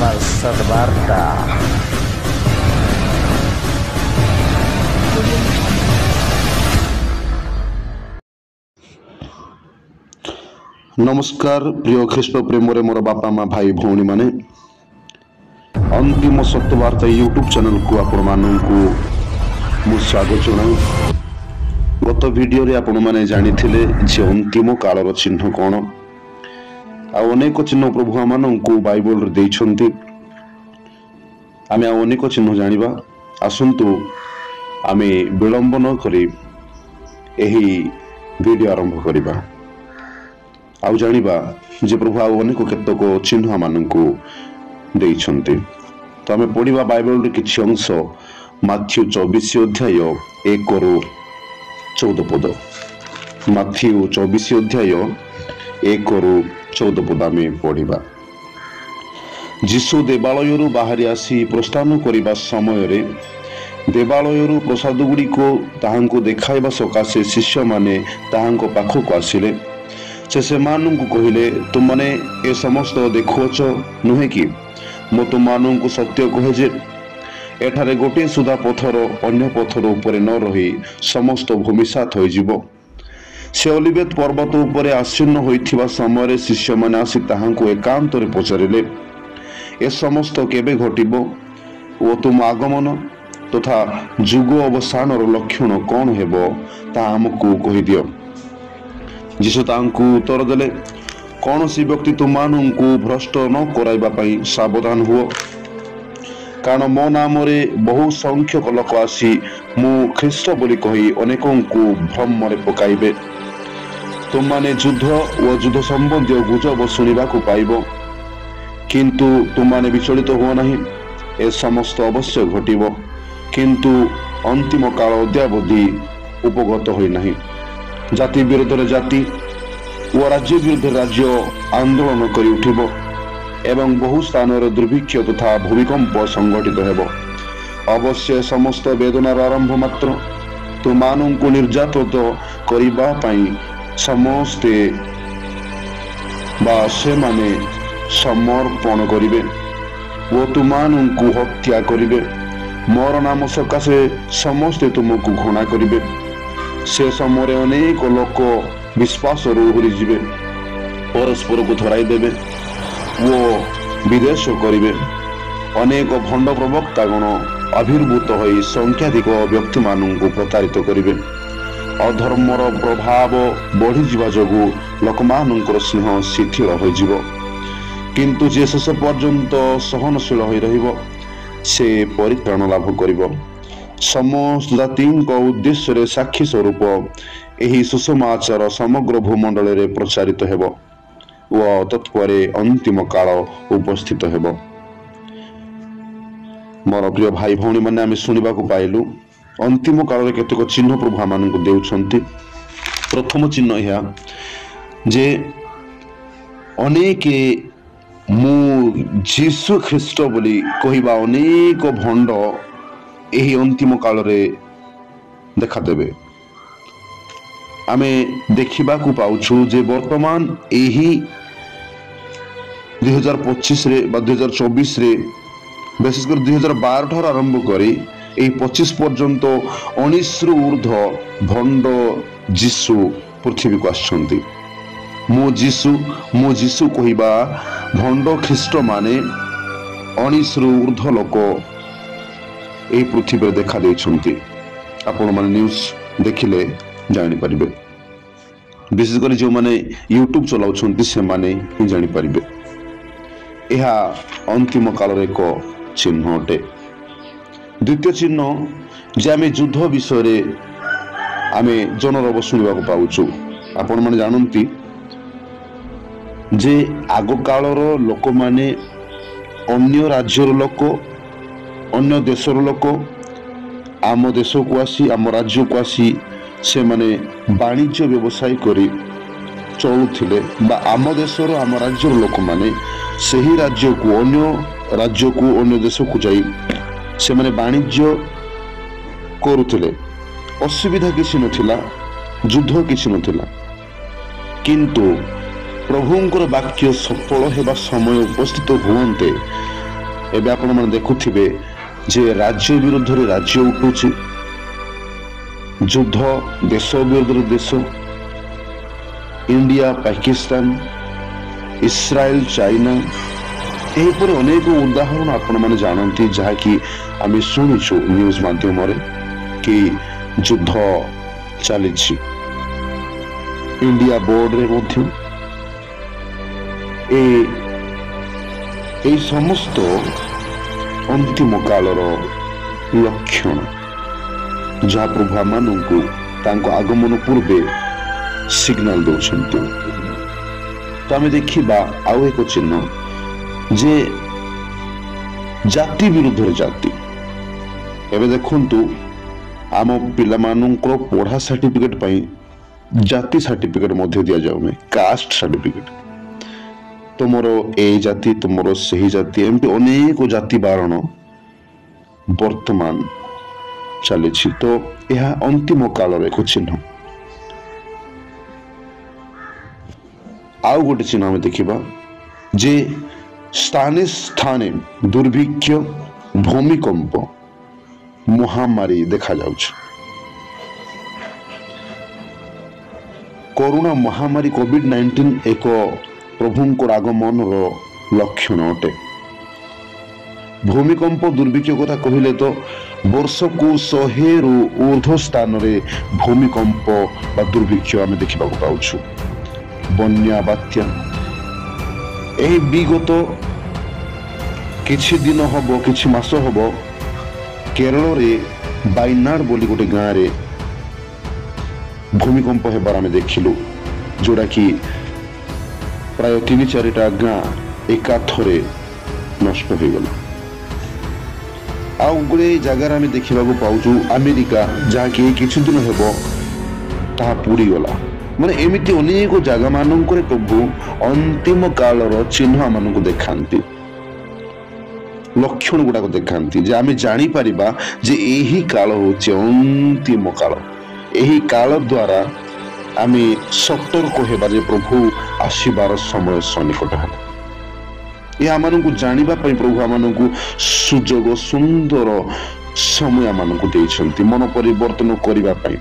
सद्वार्ता। नमस्कार प्रिय ख्रीष्ट प्रेम मोर बापा माँ भाई भौणी माने अंतिम सत्यवार्ता यूट्यूब चैनल को आपण मानू स्वागत जनाऊ। गत वीडियो रे आपण माने जानिथिले जे अंतिम कालर चिन्ह कौन अनेक चिन्ह प्रभु आमको बाइबल रे दैछंती। आमे अनेक चिन्ह जानिबा आसंतु आमे विलंब न करी एही वीडियो आरंभ करिबा आउ जानिबा जे प्रभु अनेक केतक चिन्ह मानको दैछंती। तो आमे पढ़िबा बाइबल रे किछि अंश माथ्यू 24 अध्याय 1 ରୁ 14 पद। माथ्यू 24 अध्याय 1 ରୁ 14 पद आमे पढ़िबा। जीशु देवालयरू बाहरी आसी प्रस्थान करिबा समय रे देवालयरू प्रसाद गुड़िको ताहांको देखाइबा सकाशे शिष्य माने ताहांको पाखको आसिले। से मानू कहले तुमने ए समस्त देखुच नुहे कि मो तुमको सत्य कहे जे एठारे गोटे सुधा पथर अन्य पथर उपरे न रही समस्त भूमिसात हो जिवो। से ओलिवेत पर्वत उपरे आसीन्न होइथिबा समय शिष्य माने आसी ताहांको एकांत रे पचारिले ए समस्त केबे घटिबो ओ तुम आगमन तथा जुग अवसानर लक्षण कौन हेबो ता हमकु कहि दियो। जीशु तांकु उत्तर देले कौन सी व्यक्ति तुमको भ्रष्ट न कराइबा पई सावधान हुओ, कारण मो नाम रे बहु संख्यक लोक आसी मु ख्रीष्ट बोली कही अनेकों को भ्रम रे पकाइबे। तुम माने युद्ध व युद्ध संबंधी गुजब शुणा को पाइब, किंतु तुम माने विचलित हुओ नहीं। ए समस्त अवश्य घटिब, किंतु अंतिम काल अद्यावधि उपगत होई नहीं। जाति विरोध जाति व राज्य विरुद्ध राज्य आंदोलन करी उठिब एवं बहु स्थान दुर्भिक्ष तथा भूमिकंप संगठित हेब। अवश्य समस्त वेदनार आरंभ मात्र तुमको निर्यातित करिबा पई समस्ते बा से माने समर्पण करिवे वो तुमको हत्या करिवे। मोर नाम सकाशे समस्ते तुमको घृणा करिवे। से समय अनेक लोक विश्वास ओहरी जीवे, परस्पर को धराई देवे वो विदेश करिवे। अनेक भंड प्रवक्तागण आविर्भूत होई संख्याधिक व्यक्ति मानू प्रतारित करिवे। अधर्मर प्रभाव बढ़ी जीवा जोगु लोकमानंकर स्नेह शिथिल होई जीवो, किंतु जे शेष पर्यंत सहनशील होई रहिबो से परित्राण लाभ करिबो। समस्त जाति उद्देश्य साक्षी स्वरूप यही सुसमाचार समग्र भूमंडल रे प्रचारित हेब व तत्परे अंतिम काल उपस्थित हेब। मोर प्रिय भाई भौणी माने आमे सुनिबा को पाइलु अंतिम काल रे केतक चिन्ह प्रभु आमानकु देउछंती। प्रथम चिन्ह या जे अनेक मु जीसु ख्रीष्ट बोली कहिबा अनेक भंड यही अंतिम काल रे देखा देबे। आमे देखिबा को पाउछु जे वर्तमान यही 2025 रे बा 2024 रे विशेषकर 2012 ठार आरंभ करी एही 25 पर्यंत 19 रु ऊर्ध भंड जीसु पृथ्वी को आछंती। मो जीसु कहिबा भंड ख्रीष्ट माने 19 रु ऊर्ध लोक एही पृथ्वी देखा देइछंती। आपण माने न्यूज देखिले जानि परिबे, विशेषकर जो माने यूट्यूब चलाउछंती से माने ही जानि परिबे। एहा अंतिम काल रे एक चिन्ह अटे। द्वितीय चिन्ह जे आमे युद्ध विषय रे आमे जनरब सुनिबा को पाउछु। आपण माने जानंती जे आगो कालर लोक माने अन्य राज्यर लोक अन्य देशर लोक आम देश को आसी आम राज्य को आसी से माने वाणिज्य व्यवसाय करी चलुथिले बा आम देशर आम राज्यर लोक माने सही राज्य को अन्य देश को जाई से माने वाणिज्य करुथिले। असुविधा किसी नथिला, युद्ध किसी नथिला, किंतु प्रभुंकर वाक्य सफल हेबा समय उपस्थित हुअन्ते ଏବେ ଆପଣମାନେ ଦେଖୁଥିବେ ଯେ ରାଜ୍ୟ ବିରୁଦ୍ଧରେ ରାଜ୍ୟ ଉଠୁଛି, ଯୁଦ୍ଧ ଦେଶ ବିରୁଦ୍ଧରେ ଦେଶ, ଇଣ୍ଡିଆ ପାକିସ୍ତାନ, ଇସ୍ରାଏଲ ଚାଇନା, ଏହିପରି ଅନେକ ଉଦାହରଣ ଆପଣମାନେ ଜାଣନ୍ତି, ଯାହାକି ଆମେ ଶୁଣିଛୁ ନ୍ୟୁଜ ମାଧ୍ୟମରେ କି ଯୁଦ୍ଧ ଚାଲିଛି। ଇଣ୍ଡିଆ ବୋର୍ଡରେ ମଧ୍ୟ এই ସମସ୍ତ ଅନ୍ତିମ କାଳର ଲକ୍ଷଣ, ଯାହା ପ୍ରଭୁ ଆମମାନଙ୍କୁ ତାଙ୍କ ଆଗମନ ପୂର୍ବେ ସିଗ୍ନାଲ ଦେଉଛନ୍ତି। ତ ଆମେ ଦେଖିବା ଆଉ ଏକ ଚିହ୍ନ ଯେ ଜାତି ବିରୁଦ୍ଧରେ ଜାତି। ଏବେ ଦେଖନ୍ତୁ ଆମ ପିଲାମାନଙ୍କର ପଢା ସାର୍ଟିଫିକେଟ ପାଇଁ ଜାତି ସାର୍ଟିଫିକେଟ ମଧ୍ୟ ଦିଆଯାଉନି, କାଷ୍ଟ ସାର୍ଟିଫିକେଟ। ତୁମର ଏଇ ଜାତି, ତୁମର ସେହି ଜାତି, ଏମିତି ଅନେକ ଜାତି ବାରଣ ବର୍ତ୍ତମାନ ଚାଲିଛି। ତ ଏହା ଅନ୍ତିମ କାଳର ଏକ ଚିହ୍ନ। ଆଉ ଗୋଟେ ଚିହ୍ନ ଆମେ ଦେଖିବା ଯେ ସ୍ଥାନେ ସ୍ଥାନେ ଦୁର୍ଭିକ୍ଷ, ଭୂମିକମ୍ପ, ମହାମାରୀ ଦେଖାଯାଉଛି। କରୋନା ମହାମାରୀ କୋଭିଡ-19 ଏକ ପ୍ରଭୁଙ୍କର ଆଗମନର ଲକ୍ଷଣ ଅଟେ। ଭୂମିକମ୍ପ ଦୁର୍ଭିକ୍ଷ କଥା କହିଲେ ତ ବର୍ଷକୁ 100ରୁ ଊର୍ଧ୍ୱ ସ୍ଥାନରେ ଭୂମିକମ୍ପ ବା ଦୁର୍ଭିକ୍ଷ ଆମେ ଦେଖିବାକୁ ପାଉଛୁ। ବନ୍ୟା, ବାତ୍ୟା, ଏହି ବିଗତ କିଛି ଦିନ ହବ, କିଛି ମାସ ହବ କେରଳରେ ବାଇନାଡ ବୋଲି ଗୋଟେ ଗାଁରେ ଭୂମିକମ୍ପ ହେବାର ଆମେ ଦେଖିଲୁ, ଯୋଉଟାକି ପ୍ରାୟ 3-4ଟା ଗାଁ ଏକାଥରେ ନଷ୍ଟ ହୋଇଗଲା। ଆଉ ଗୋଟେ ଜାଗାରେ ଆମେ ଦେଖିବାକୁ ପାଉଛୁ ଆମେରିକା, ଯାହାକି କିଛି ଦିନ ହେବ ତାହା ପୁଡ଼ିଗଲା। ମାନେ ଏମିତି ଅନେକ ଜାଗା ମାନଙ୍କରେ ପ୍ରଭୁ ଅନ୍ତିମ କାଳର ଚିହ୍ନ ଆମମାନଙ୍କୁ ଦେଖାନ୍ତି, ଲକ୍ଷଣ ଗୁଡାକ ଦେଖାନ୍ତି, ଯେ ଆମେ ଜାଣିପାରିବା ଯେ ଏହି କାଳ ହଉଛି ଅନ୍ତିମ କାଳ। ଏହି କାଳ ଦ୍ୱାରା ଆମେ ସତର୍କ ହେବା ଯେ ପ୍ରଭୁ ଆସିବାର ସମୟ ସନ୍ନିକଟ ହେଲା। ଏହା ଆମମାନଙ୍କୁ ଜାଣିବା ପାଇଁ ପ୍ରଭୁ ଆମମାନଙ୍କୁ ସୁଯୋଗ, ସୁନ୍ଦର ସମୟ ଆମମାନଙ୍କୁ ଦେଇଛନ୍ତି ମନ ପରିବର୍ତ୍ତନ କରିବା ପାଇଁ,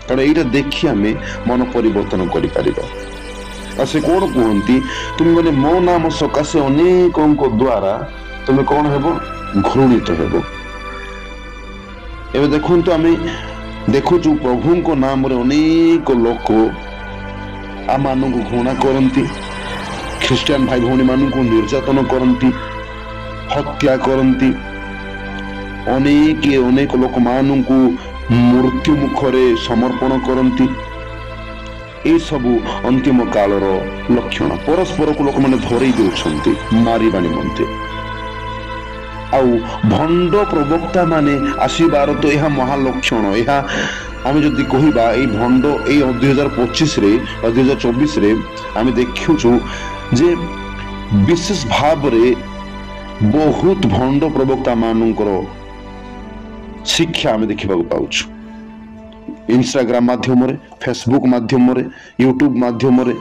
କାରଣ ଏଇଟା ଦେଖି ଆମେ ମନ ପରିବର୍ତ୍ତନ କରିପାରିବା। ଆଉ ସେ କଣ କୁହନ୍ତି, ତୁମେ ମାନେ ମୋ ନାମ ସକାଶେ ଅନେକଙ୍କ ଦ୍ୱାରା ତୁମେ କଣ ହେବ, ଘୃଣିତ ହେବ। ଏବେ ଦେଖନ୍ତୁ ଆମେ ଦେଖୁଛୁ ପ୍ରଭୁଙ୍କ ନାମରେ ଅନେକ ଲୋକ ଆମମାନଙ୍କୁ ଘୃଣା କରନ୍ତି, ଖ୍ରୀଷ୍ଟିଆନ ଭାଇ ଭଉଣୀ ମାନଙ୍କୁ ନିର୍ଯାତନ କରନ୍ତି, ହତ୍ୟା କରନ୍ତି, ଅନେକ ଲୋକମାନଙ୍କୁ ମୃତ୍ୟୁ ମୁଖରେ ସମର୍ପଣ କରନ୍ତି। ଏସବୁ ଅନ୍ତିମ କାଳର ଲକ୍ଷଣ। ପରସ୍ପରକୁ ଲୋକମାନେ ଧରେଇ ଦେଉଛନ୍ତି ମାରିବା ନିମନ୍ତେ। ଆଉ ଭଣ୍ଡ ପ୍ରବକ୍ତା ମାନେ ଆସିବାର ତ ଏହା ମହାଲକ୍ଷଣ। ଏହା ଆମେ ଯଦି କହିବା ଏଇ ଭଣ୍ଡ ଏଇ 2025ରେ ବା 2024ରେ ଆମେ ଦେଖୁଛୁ ଯେ ବିଶେଷ ଭାବରେ ବହୁତ ଭଣ୍ଡ ପ୍ରବକ୍ତା ମାନଙ୍କର ଶିକ୍ଷା ଆମେ ଦେଖିବାକୁ ପାଉଛୁ। ଇନଷ୍ଟାଗ୍ରାମ ମାଧ୍ୟମରେ, ଫେସବୁକ୍ ମାଧ୍ୟମରେ, ୟୁଟ୍ୟୁବ ମାଧ୍ୟମରେ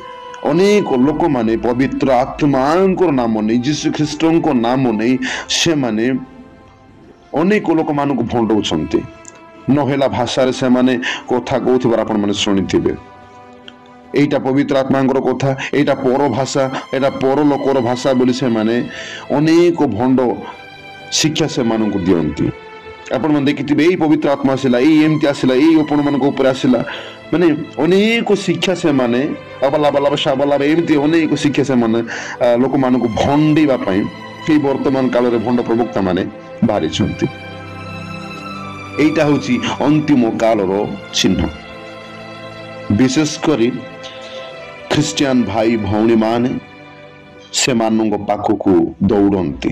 ଅନେକ ଲୋକମାନେ ପବିତ୍ର ଆତ୍ମାଙ୍କର ନାମ ନେଇ, ଯୀଶୁ ଖ୍ରୀଷ୍ଟଙ୍କ ନାମ ନେଇ ସେମାନେ ଅନେକ ଲୋକମାନଙ୍କୁ ଭଣ୍ଡଉଛନ୍ତି। ନହେଲା ଭାଷାରେ ସେମାନେ କଥା କହୁଥିବାର ଆପଣମାନେ ଶୁଣିଥିବେ। এইটা পবিত্র আত্মাঙ্কর কথা, এইটা পর ভাষা, এটা পর লোকর ভাষা বলি ସେମାନେ ଅନେକ ଭଣ୍ଡ ଶିକ୍ଷା ସେମାନଙ୍କୁ ଦିଅନ୍ତି। ଆପଣମାନେ ଦେଖିଥିବେ ଏଇ ପବିତ୍ର ଆତ୍ମା ଆସିଲା, ଏଇ ଏମିତି ଆସିଲା, ଏଇ ଆପଣମାନଙ୍କ ଉପରେ ଆସିଲା, ମାନେ ଅନେକ ଶିକ୍ଷା ସେମାନେ ଏମିତି ଅନେକ ଶିକ୍ଷା ସେମାନେ ଲୋକମାନଙ୍କୁ ଭଣ୍ଡେଇବା ପାଇଁ ଏଇ ବର୍ତ୍ତମାନ କାଳରେ ଭଣ୍ଡ ପ୍ରବକ୍ତା ମାନେ ବାହାରିଛନ୍ତି। এইটা ହଉଛି ଅନ୍ତିମ କାଳର ଚିହ୍ନ। ବିଶେଷ କରି ଖ୍ରୀଷ୍ଟିଆନ ଭାଇ ଭଉଣୀ ମାନେ ସେମାନଙ୍କ ପାଖକୁ ଦୌଡ଼ନ୍ତି।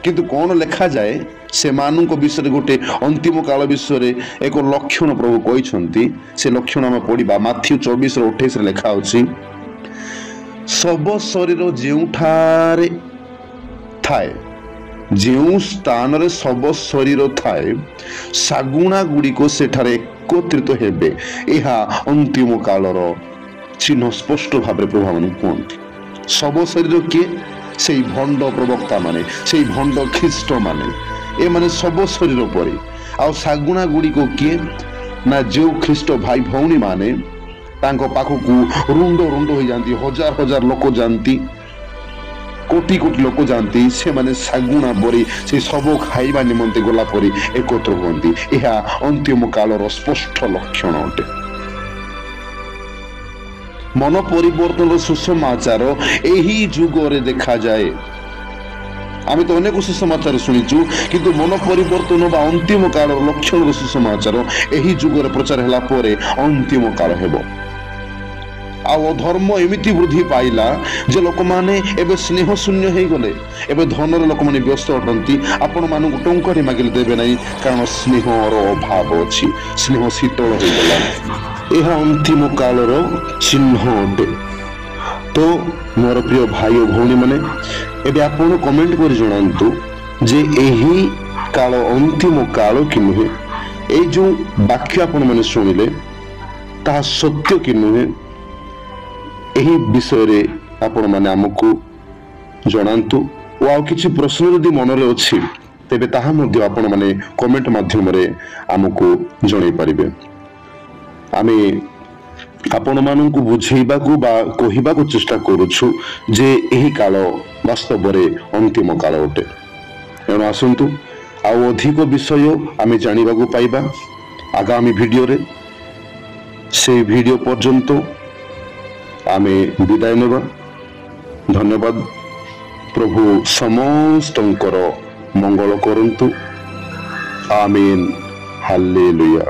କିନ୍ତୁ କଣ ଲେଖାଯାଏ ସେମାନଙ୍କ ବିଷୟରେ, ଗୋଟେ ଅନ୍ତିମ କାଳ ବିଷୟରେ ଏକ ଲକ୍ଷଣ ପ୍ରଭୁ କହିଛନ୍ତି। ସେ ଲକ୍ଷଣ ଆମେ ପଢିବା ମାଥ୍ୟୁ 24:28 ଲେଖା ଅଛି, ଶବ ଶରୀର ଯେଉଁଠାରେ ଥାଏ, ଯେଉଁ ସ୍ଥାନରେ ଶବ ଶରୀର ଥାଏ, ଶାଗୁଣା ଗୁଡ଼ିକ ସେଠାରେ ଏକତ୍ରିତ ହେବେ। ଏହା ଅନ୍ତିମ କାଳର ଚିହ୍ନ ସ୍ପଷ୍ଟ ଭାବରେ ପ୍ରଭୁ ମାନଙ୍କୁ କୁହନ୍ତି। ଶବ ଶରୀର କିଏ? সেই ভଣ୍ଡ ପ୍ରବକ୍ତା ମାନେ, ସେଇ ଭଣ୍ଡ ଖ୍ରୀଷ୍ଟ ମାନେ, ଏମାନେ ସବୁ ଶରୀର ପରି। ଆଉ ଶାଗୁଣା ଗୁଡ଼ିକ କିଏ ନା ଯେଉଁ ଖ୍ରୀଷ୍ଟ ଭାଇ ଭଉଣୀ ମାନେ ତାଙ୍କ ପାଖକୁ ରୁଣ୍ଡ ରୁଣ୍ଡ ହୋଇଯାନ୍ତି, ହଜାର ହଜାର ଲୋକ ଯାଆନ୍ତି, କୋଟି କୋଟି ଲୋକ ଯାଆନ୍ତି, ସେମାନେ ଶାଗୁଣା ପରି ସେ ସବୁ ଖାଇବା ନିମନ୍ତେ ଗଲା ପରି ଏକତ୍ର ହୁଅନ୍ତି। ଏହା ଅନ୍ତିମ କାଳର ସ୍ପଷ୍ଟ ଲକ୍ଷଣ ଅଟେ। ମନ ପରିବର୍ତ୍ତନର ସୁସମାଚାର ଏହି ଯୁଗରେ ଦେଖାଯାଏ। ଆମେ ତ ଅନେକ ସୁସମାଚାର ଶୁଣିଛୁ, କିନ୍ତୁ ମନ ପରିବର୍ତ୍ତନ ବା ଅନ୍ତିମ କାଳର ଲକ୍ଷଣର ସୁସମାଚାର ଏହି ଯୁଗରେ ପ୍ରଚାର ହେଲା ପରେ ଅନ୍ତିମ କାଳ ହେବ। ଆଉ ଅଧର୍ମ ଏମିତି ବୃଦ୍ଧି ପାଇଲା ଯେ ଲୋକମାନେ ଏବେ ସ୍ନେହ ଶୂନ୍ୟ ହେଇଗଲେ। ଏବେ ଧନରେ ଲୋକମାନେ ବ୍ୟସ୍ତ ଅଟନ୍ତି। ଆପଣମାନଙ୍କୁ ଟଙ୍କାଟେ ମାଗିଲେ ଦେବେ ନାହିଁ, କାରଣ ସ୍ନେହର ଅଭାବ ଅଛି, ସ୍ନେହ ଶୀତଳ ହେଇଗଲା। ଏହା ଅନ୍ତିମ କାଳର ଚିହ୍ନ ଅଟେ। ତ ମୋର ପ୍ରିୟ ଭାଇ ଓ ଭଉଣୀ ମାନେ, ଏବେ ଆପଣ କମେଣ୍ଟ କରି ଜଣାନ୍ତୁ ଯେ ଏହି କାଳ ଅନ୍ତିମ କାଳ କି ନୁହେଁ। ଏଇ ଯେଉଁ ବାକ୍ୟ ଆପଣମାନେ ଶୁଣିଲେ ତାହା ସତ୍ୟ କି ନୁହେଁ, ଏହି ବିଷୟରେ ଆପଣମାନେ ଆମକୁ ଜଣାନ୍ତୁ। ଓ ଆଉ କିଛି ପ୍ରଶ୍ନ ଯଦି ମନରେ ଅଛି ତେବେ ତାହା ମଧ୍ୟ ଆପଣମାନେ କମେଣ୍ଟ ମାଧ୍ୟମରେ ଆମକୁ ଜଣାଇ ପାରିବେ। ଆମେ ଆପଣମାନଙ୍କୁ ବୁଝେଇବାକୁ ବା କହିବାକୁ ଚେଷ୍ଟା କରୁଛୁ ଯେ ଏହି କାଳ ବାସ୍ତବରେ ଅନ୍ତିମ କାଳ ଅଟେ। ତେଣୁ ଆସନ୍ତୁ ଆଉ ଅଧିକ ବିଷୟ ଆମେ ଜାଣିବାକୁ ପାଇବା ଆଗାମୀ ଭିଡ଼ିଓରେ। ସେହି ଭିଡ଼ିଓ ପର୍ଯ୍ୟନ୍ତ ଆମେ ବିଦାୟ ନେବା। ଧନ୍ୟବାଦ। ପ୍ରଭୁ ସମସ୍ତଙ୍କର ମଙ୍ଗଳ କରନ୍ତୁ। ଆମେନ୍। ହାଲେଲୁୟା।